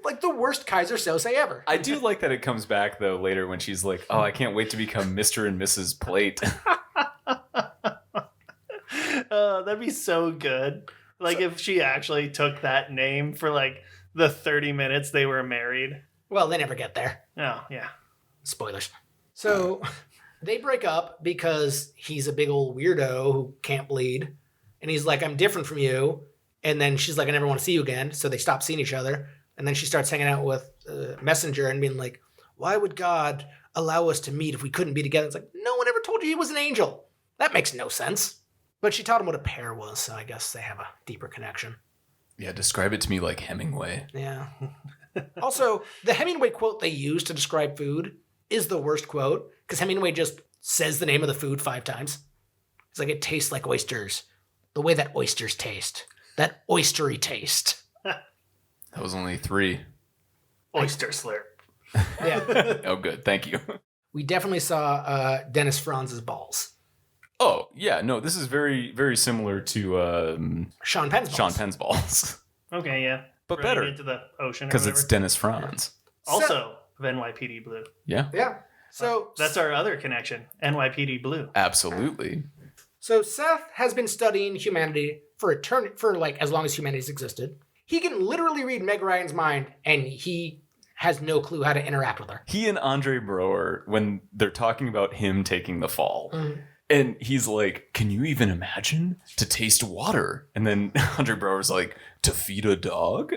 Like the worst Kaiser Sose ever. I do like that it comes back though later when she's like, "Oh, I can't wait to become Mr. and Mrs. Plate." That'd be so good. Like if she actually took that name for like the 30 minutes they were married. Well, they never get there. Oh, yeah. Spoilers. So they break up because he's a big old weirdo who can't bleed. And he's like, I'm different from you. And then she's like, I never want to see you again. So they stop seeing each other. And then she starts hanging out with Messenger and being like, why would God allow us to meet if we couldn't be together? It's like, no one ever told you he was an angel. That makes no sense. But she taught him what a pair was. So I guess they have a deeper connection. Yeah, describe it to me like Hemingway. Yeah. Also, the Hemingway quote they use to describe food is the worst quote because Hemingway just says the name of the food 5 times. It's like, it tastes like oysters. The way that oysters taste. That oystery taste. That was only 3. Oyster slurp. Yeah. Oh, good. Thank you. We definitely saw Dennis Franz's balls. Oh, yeah. No, this is very, very similar to Sean Penn's balls. Sean Penn's balls. Okay, yeah. But Running better. into the ocean. Because it's Dennis Franz. Also of NYPD Blue. Yeah. Yeah. So That's our other connection. NYPD Blue. Absolutely. So Seth has been studying humanity for like as long as humanity's existed. He can literally read Meg Ryan's mind, and he has no clue how to interact with her. He and Andre Broer, when they're talking about him taking the fall, and he's like, can you even imagine to taste water? And then Andre Broer's like, to feed a dog?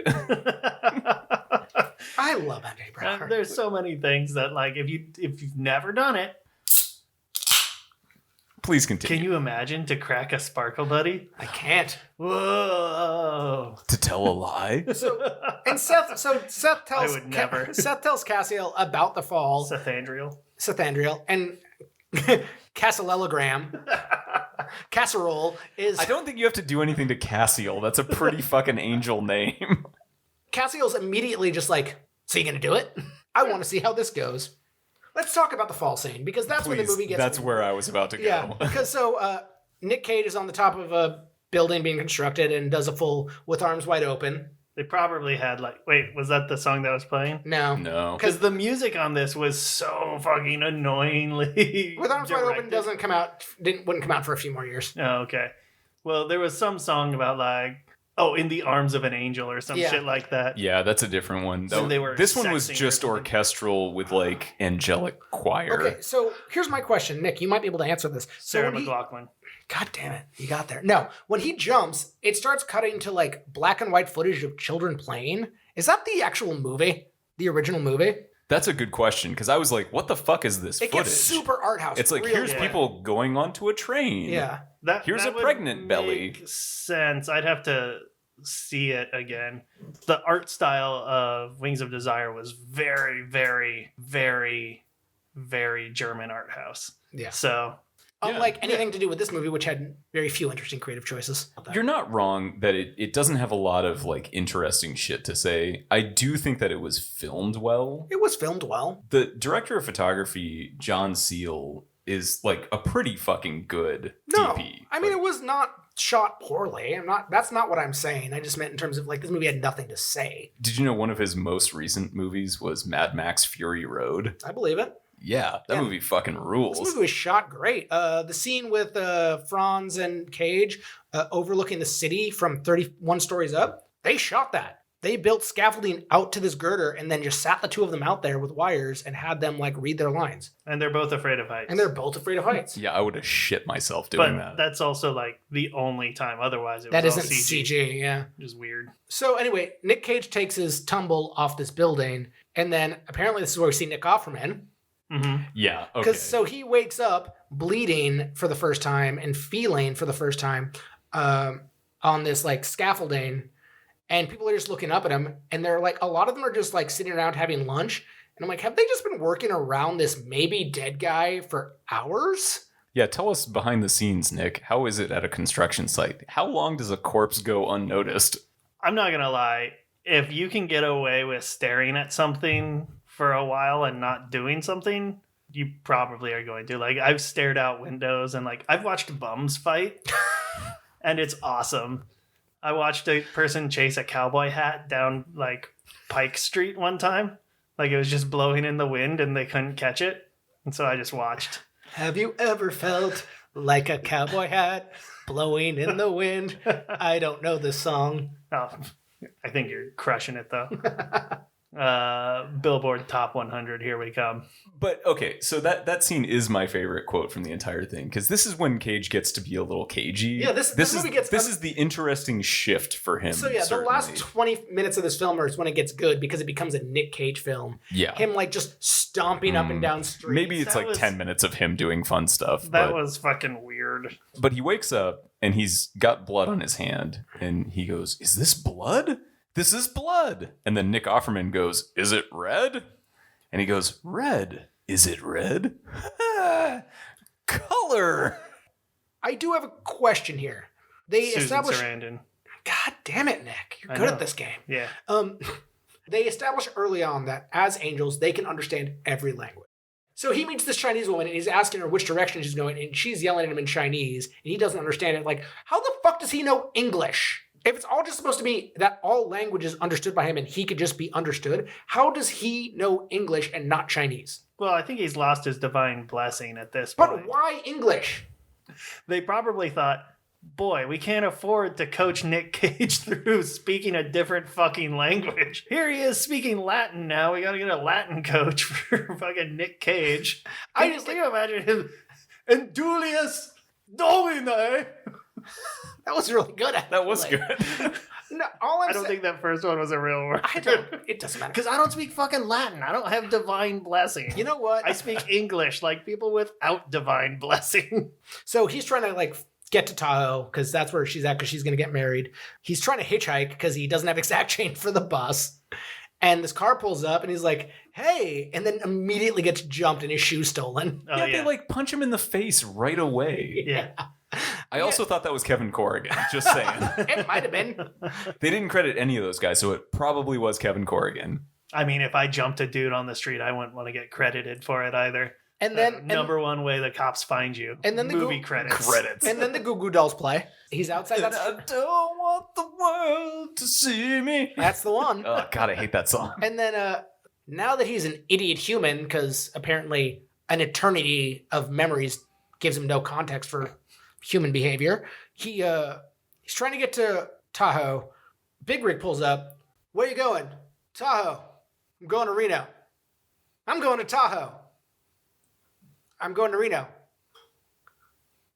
I love Andre Brower. There's so many things that, like, if you've never done it, Please continue. can you imagine to crack a sparkle buddy? I can't. Whoa! To tell a lie? And Seth tells I would never. Seth tells Cassiel about the fall, Sethandriel. and Casserellogram. Casserole is I don't think you have to do anything to Cassiel. That's a pretty fucking angel name. Cassiel's immediately just like, so you gonna do it? I want to see how this goes. Let's talk about the fall scene because that's where the movie gets. That's where I was about to go. Yeah, because Nic Cage is on the top of a building being constructed and does a full with arms wide open. They probably had wait, was that the song that was playing? No. No. Because the music on this was so fucking annoyingly With Arms Wide Open directed. wouldn't come out for a few more years. Oh, okay. Well, there was some song about in the arms of an angel or some shit like that. Yeah, that's a different one. So they were This one was sexing just or something. orchestral with angelic choir. Okay, so here's my question, Nick. You might be able to answer this. Sarah So McLachlan. God damn it, you got there. No, when he jumps, it starts cutting to black and white footage of children playing. Is that the actual movie? The original movie? That's a good question, because I was like, what the fuck is this It footage? gets super art house. It's like, real here's quick. people going onto a train. Yeah. Here's that a would pregnant belly. make sense. I'd have to see it again. The art style of Wings of Desire was very, very, very, very German art house. Yeah. So Unlike anything to do with this movie, which had very few interesting creative choices. You're not wrong that it doesn't have a lot of interesting shit to say. I do think that it was filmed well. It was filmed well. The director of photography, John Seal, is a pretty fucking good No, DP. I mean, it was not shot poorly. That's not what I'm saying. I just meant in terms of this movie had nothing to say. Did you know one of his most recent movies was Mad Max Fury Road? I believe it. Yeah, that movie fucking rules. This movie was shot great. The scene with Franz and Cage overlooking the city from 31 stories up, they shot that. They built scaffolding out to this girder and then just sat the two of them out there with wires and had them read their lines. And they're both afraid of heights. And they're both afraid of heights. Yeah, I would have shit myself doing but that. that's also the only time. Otherwise, it That was all isn't CG. CG, yeah. Which is weird. So anyway, Nic Cage takes his tumble off this building, and then apparently this is where we see Nick Offerman. Mm-hmm. Yeah, okay. Because so he wakes up bleeding for the first time and feeling for the first time on this scaffolding, and people are just looking up at him, and they're a lot of them are just sitting around having lunch, and I'm like, have they just been working around this maybe dead guy for hours? Yeah, tell us behind the scenes, Nick. How is it at a construction site? How long does a corpse go unnoticed? I'm not gonna lie. If you can get away with staring at something for a while and not doing something, you probably are going to. I've stared out windows and I've watched bums fight and it's awesome. I watched a person chase a cowboy hat down Pike Street one time. It was just blowing in the wind and they couldn't catch it. And so I just watched. Have you ever felt like a cowboy hat blowing in the wind? I don't know this song. Oh, I think you're crushing it though. Billboard Top 100, here we come. But okay, so that scene is my favorite quote from the entire thing, because this is when Cage gets to be a little cagey. Yeah, this movie gets... This is the interesting shift for him. So yeah, certainly. the last 20 minutes of this film is when it gets good because it becomes a Nic Cage film. Yeah. Him just stomping up and down streets. Maybe it's That was- 10 minutes of him doing fun stuff. That was fucking weird. But he wakes up and he's got blood on his hand, and he goes, "Is this blood? This is blood." And then Nick Offerman goes, "Is it red?" And he goes, "Red. Is it red?" Color. I do have a question here. They Susan establish... Sarandon. God damn it, Nick. You're I good know. at this game. Yeah. They establish early on that as angels, they can understand every language. So he meets this Chinese woman and he's asking her which direction she's going, and she's yelling at him in Chinese, and he doesn't understand it. How the fuck does he know English? If it's all just supposed to be that all language is understood by him and he could just be understood, how does he know English and not Chinese? Well, I think he's lost his divine blessing at this But point. why English? They probably thought, boy, we can't afford to coach Nic Cage through speaking a different fucking language. Here he is speaking Latin now. We gotta get a Latin coach for fucking Nic Cage. Can you imagine him? Endulius Domine. That was really good. That was good. No, all I'm I don't saying... think that first one was a real word. It doesn't matter. Because I don't speak fucking Latin. I don't have divine blessing. You know what? I speak English like people without divine blessing. So he's trying to get to Tahoe because that's where she's at because she's going to get married. He's trying to hitchhike because he doesn't have exact change for the bus. And this car pulls up and he's like, "Hey," and then immediately gets jumped and his shoe's stolen. Oh, Yeah, they punch him in the face right away. Yeah. I also thought that was Kevin Corrigan, just saying. It might have been. They didn't credit any of those guys, so it probably was Kevin Corrigan. I mean, if I jumped a dude on the street, I wouldn't want to get credited for it either. And then number one way the cops find you. And then the movie credits. And then the Goo Goo Dolls play. He's outside. And I don't want the world to see me. That's the one. Oh, God, I hate that song. And then now that he's an idiot human, because apparently an eternity of memories gives him no context for human behavior, he's trying to get to Tahoe. Big Rig pulls up. Where you going? Tahoe. I'm going to Reno. I'm going to Tahoe. I'm going to Reno.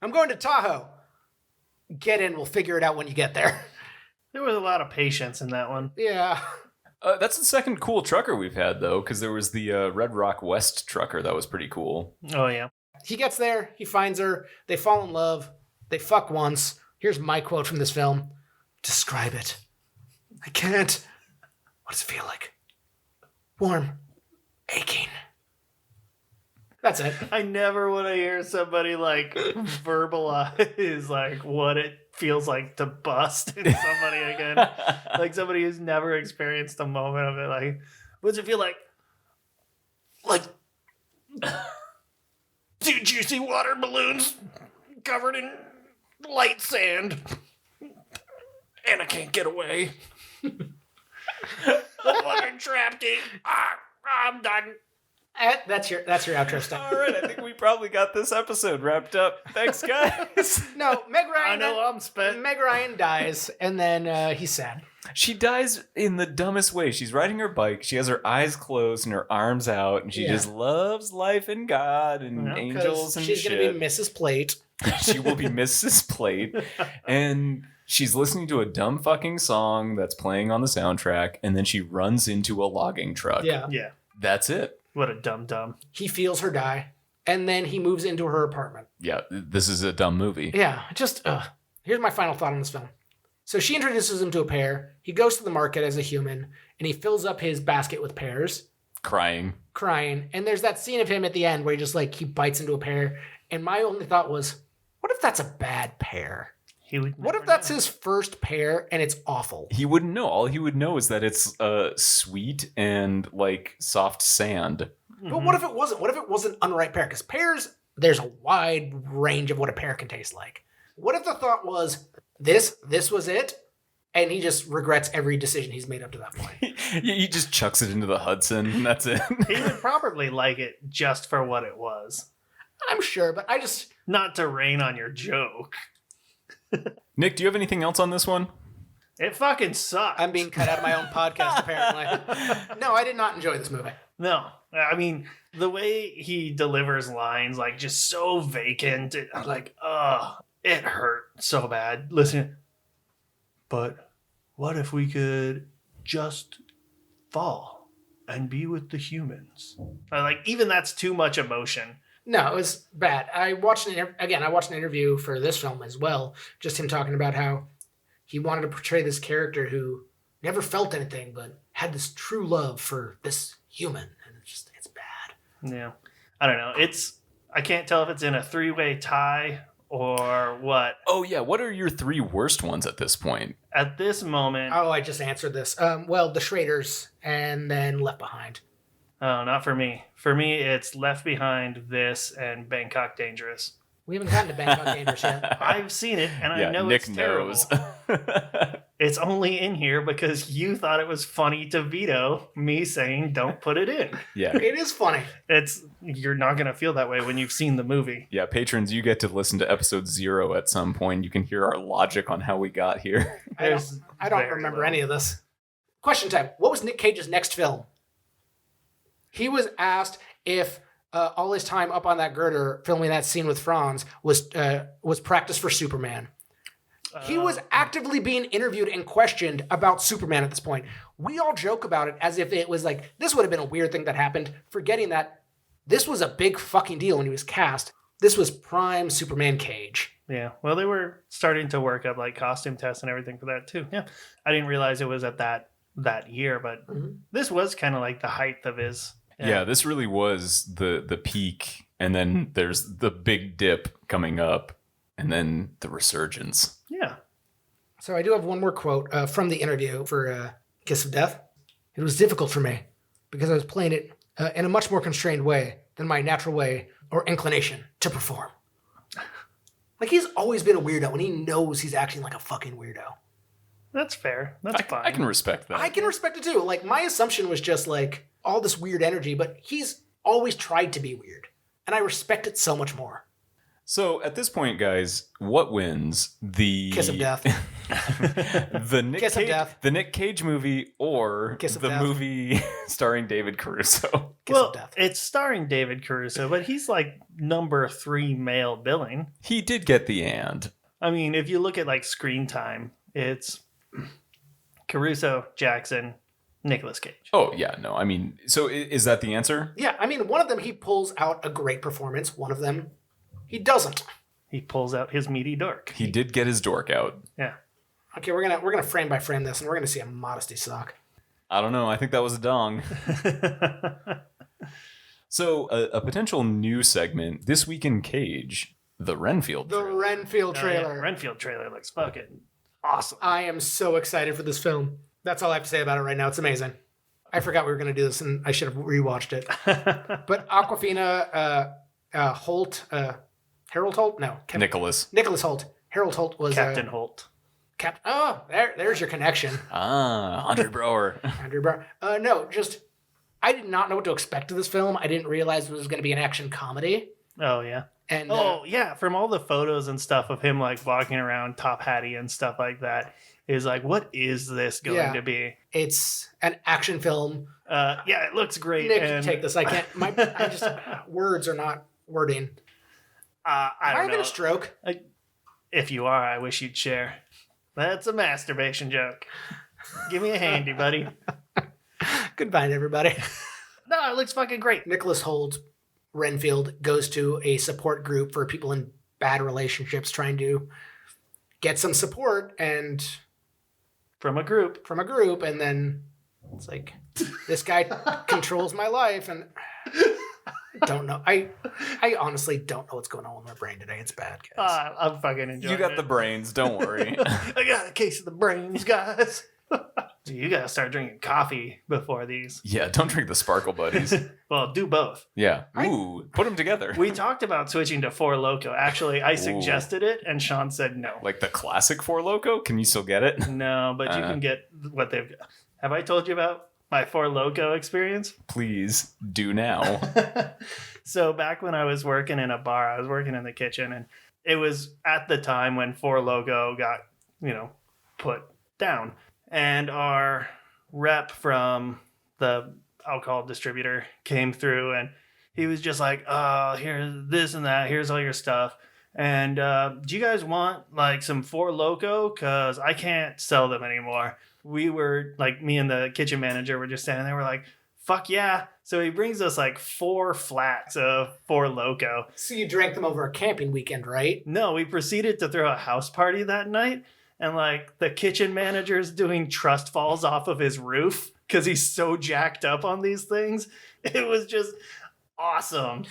I'm going to Tahoe. Get in. We'll figure it out when you get there. There was a lot of patience in that one. Yeah. That's the second cool trucker we've had, though, because there was the Red Rock West trucker that was pretty cool. Oh, yeah. He gets there. He finds her. They fall in love. They fuck once. Here's my quote from this film. Describe it. I can't. What does it feel like? Warm. Aching. That's it. I never want to hear somebody like verbalize like what it feels like to bust in somebody again. Like somebody who's never experienced a moment of it. Like, what does it feel like? Like two juicy water balloons covered in light sand. And I can't get away. I'm fucking trapped in. I'm done. That's your outro stuff. All right, I think we probably got this episode wrapped up. Thanks, guys. No, Meg I Ryan. know I'm spent. Meg Ryan dies, and then he's sad. She dies in the dumbest way. She's riding her bike. She has her eyes closed and her arms out, and she just loves life and God and angels and she's shit. She's gonna be Mrs. Plate. She will be Mrs. Plate, and she's listening to a dumb fucking song that's playing on the soundtrack, and then she runs into a logging truck. Yeah. That's it. What a dumb. He feels her die, and then he moves into her apartment. Yeah, this is a dumb movie. Yeah, just, here's my final thought on this film. So she introduces him to a pear. He goes to the market as a human, and he fills up his basket with pears. Crying. And there's that scene of him at the end where he just, like, he bites into a pear. And my only thought was, what if that's a bad pear? What if that's his first pear and it's awful? He wouldn't know. All he would know is that it's sweet and like soft sand. But what if it wasn't? What if it was an unripe pear? Because pears, there's a wide range of what a pear can taste like. What if the thought was, this was it, and he just regrets every decision he's made up to that point? He just chucks it into the Hudson, and that's it. He would probably like it just for what it was. I'm sure, but I just... Not to rain on your joke. Nick, do you have anything else on this one? It fucking sucked. I'm being cut out of my own podcast, apparently. No, I did not enjoy this movie. No. I mean, the way he delivers lines, like, just so vacant. It hurt so bad. Listen, but what if we could just fall and be with the humans? Like, even that's too much emotion. No, it was bad. I watched an interview for this film as well. Just him talking about how he wanted to portray this character who never felt anything, but had this true love for this human. And it's bad. Yeah. I don't know. I can't tell if it's in a 3-way tie or what. Oh, yeah. What are your 3 worst ones at this point? At this moment. Oh, I just answered this. Well, The Schraders and then Left Behind. Oh, not for me. For me, it's Left Behind, this, and Bangkok Dangerous. We haven't gotten to Bangkok Dangerous yet. I've seen it, and I know Nick it's terrible. knows. It's only in here because you thought it was funny to veto me saying don't put it in. Yeah. It is funny. You're not going to feel that way when you've seen the movie. Yeah, patrons, you get to listen to episode 0 at some point. You can hear our logic on how we got here. I don't remember any of this. Question time. What was Nic Cage's next film? He was asked if all his time up on that girder filming that scene with Franz was practice for Superman. He was actively being interviewed and questioned about Superman at this point. We all joke about it as if it was like, this would have been a weird thing that happened, forgetting that this was a big fucking deal when he was cast. This was prime Superman Cage. Yeah, well, they were starting to work up like costume tests and everything for that too. Yeah, I didn't realize it was at that year, but this was kind of like the height of his. Yeah, this really was the peak, and then there's the big dip coming up, and then the resurgence. Yeah. So I do have one more quote from the interview for Kiss of Death. It was difficult for me because I was playing it in a much more constrained way than my natural way or inclination to perform. Like, he's always been a weirdo, and he knows he's acting like a fucking weirdo. That's fair. That's fine. I can respect that. I can respect it too. Like, my assumption was just like all this weird energy, but he's always tried to be weird. And I respect it so much more. So at this point, guys, what wins? The Kiss of Death. the Nic Kiss of Cage, Death. the Nic Cage movie, or Kiss of the Death. movie starring David Caruso? Kiss of Death. It's starring David Caruso, but he's like number 3 male billing. He did get the and. I mean, if you look at like screen time, it's Caruso, Jackson, Nicolas Cage. Oh yeah, no. I mean, so is that the answer? Yeah, I mean, one of them he pulls out a great performance. One of them he doesn't. He pulls out his meaty dork. He did get his dork out. Yeah. Okay, we're gonna frame by frame this, and we're gonna see a modesty sock. I don't know. I think that was a dong. So a potential new segment this week in Cage, the Renfield. The trailer. Renfield trailer. Yeah, Renfield trailer looks fucking awesome. I am so excited for this film. That's all I have to say about it right now. It's amazing. I forgot we were gonna do this, and I should have rewatched it. But Awkwafina, Holt, Harold Holt? No, Nicholas. Nicholas Holt. Harold Holt was Captain Holt. Oh, there's your connection. Andre Brower. Andrew Brown. No, just I did not know what to expect of this film. I didn't realize it was going to be an action comedy. Oh, yeah. And Oh, yeah. From all the photos and stuff of him like walking around top hatty and stuff like that, is like, what is this going to be? it's an action film. Yeah, it looks great. Nick, and, take this. I can't. I just words are not wording. I Am I don't having know. a stroke? If you are, I wish you'd share. That's a masturbation joke. Give me a handy, buddy. Goodbye, everybody. No, it looks fucking great. Nicholas Holt Renfield goes to a support group for people in bad relationships, trying to get some support and From a group. and then it's like this guy controls my life, and I don't know. I honestly don't know what's going on with my brain today. It's bad, guys. I'm fucking enjoying You got it. the brains. Don't worry. I got a case of the brains, guys. So you gotta start drinking coffee before these. Yeah, don't drink the Sparkle Buddies. Well, do both. Yeah. Ooh, put them together. We talked about switching to Four Loko. Actually, I suggested it, and Sean said no. Like the classic Four Loko? Can you still get it? No, but you can get what they've got. Have I told you about my Four Loko experience? Please do now. So back when I was working in a bar, I was working in the kitchen, and it was at the time when Four Loko got, put down. And our rep from the alcohol distributor came through, and he was just like, oh, here's this and that. Here's all your stuff. And do you guys want like some Four Loko? Because I can't sell them anymore. We were like, me and the kitchen manager were just standing there. We're like, fuck yeah. So he brings us like 4 flats of Four Loko. So you drank them over a camping weekend, right? No, we proceeded to throw a house party that night. And like the kitchen manager's doing trust falls off of his roof because he's so jacked up on these things. It was just awesome.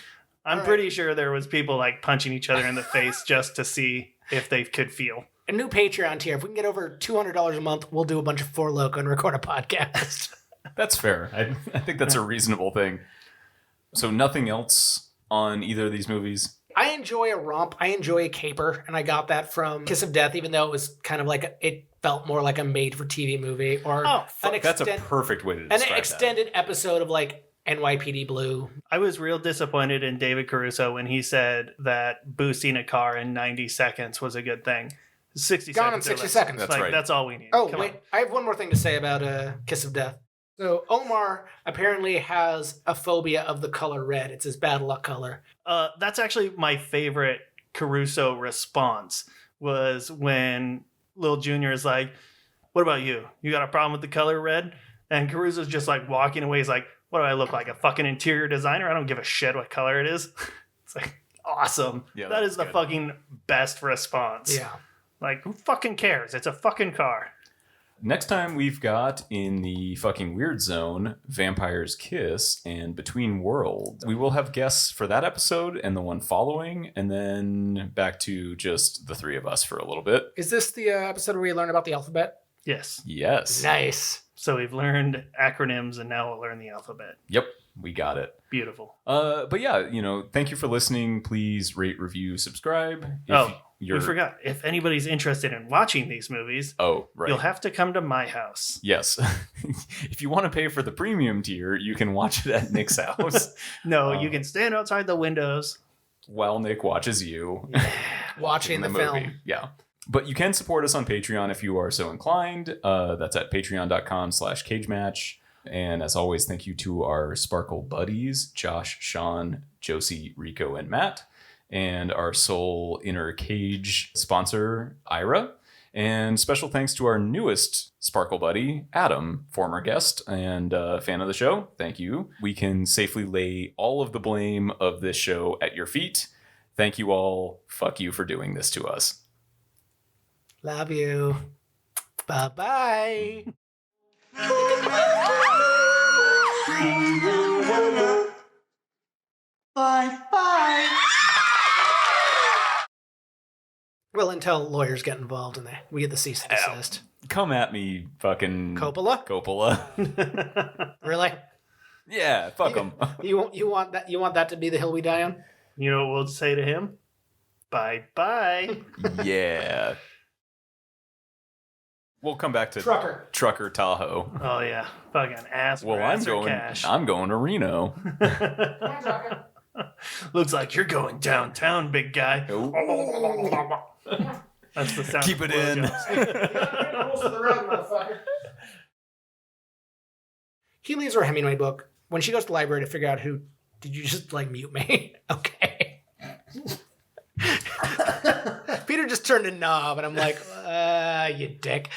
I'm pretty sure there was people like punching each other in the face just to see if they could feel. A new Patreon tier. If we can get over $200 a month, we'll do a bunch of Four Loko and record a podcast. That's fair. I think that's a reasonable thing. So nothing else on either of these movies? I enjoy a romp. I enjoy a caper, and I got that from Kiss of Death, even though it was kind of like it felt more like a made-for-TV movie or That's a perfect way to describe an extended episode of like NYPD Blue. I was real disappointed in David Caruso when he said that boosting a car in 90 seconds was a good thing. 60 Gone in seconds. 60 seconds. That's Like, right. That's all we need. Oh, Come wait. on. I have one more thing to say about Kiss of Death. So Omar apparently has a phobia of the color red. It's his bad luck color. That's actually my favorite Caruso response was when Lil Junior is like, what about you? You got a problem with the color red? And Caruso's just like walking away. He's like, what do I look like? A fucking interior designer? I don't give a shit what color it is. It's like, awesome. Yeah, that that's is the good. fucking best response. Yeah. Like, who fucking cares? It's a fucking car. Next time we've got in the fucking weird zone, Vampire's Kiss and Between Worlds. We will have guests for that episode and the one following, and then back to just the three of us for a little bit. Is this the episode where we learn about the alphabet? Yes. Yes. Nice. So we've learned acronyms and now we'll learn the alphabet. Yep. We got it. Beautiful. But yeah, thank you for listening. Please rate, review, subscribe. We forgot. If anybody's interested in watching these movies, right. You'll have to come to my house. Yes. If you want to pay for the premium tier, you can watch it at Nick's house. No, you can stand outside the windows while Nick watches you. Watching the film. Yeah. But you can support us on Patreon if you are so inclined. That's at patreon.com/cagematch. And as always, thank you to our Sparkle buddies, Josh, Sean, Josie, Rico, and Matt. And our sole inner cage sponsor, Ira. And special thanks to our newest Sparkle buddy, Adam, former guest and fan of the show. Thank you. We can safely lay all of the blame of this show at your feet. Thank you all. Fuck you for doing this to us. Love you. Bye-bye. Bye. Well, until lawyers get involved and we get the cease and desist. Come at me, fucking Coppola. Really? Yeah, fuck them. You want that? You want that to be the hill we die on? You know what we'll say to him? Bye-bye. Yeah. We'll come back to Trucker Tahoe. Oh, yeah. Fucking ass. Well, cash. I'm going to Reno. Looks like you're going downtown, big guy. Oh. That's the sound. Keep it in. He leaves her a Hemingway book. When she goes to the library to figure out who, did you just mute me? Okay. Peter just turned a knob, and I'm like, you dick.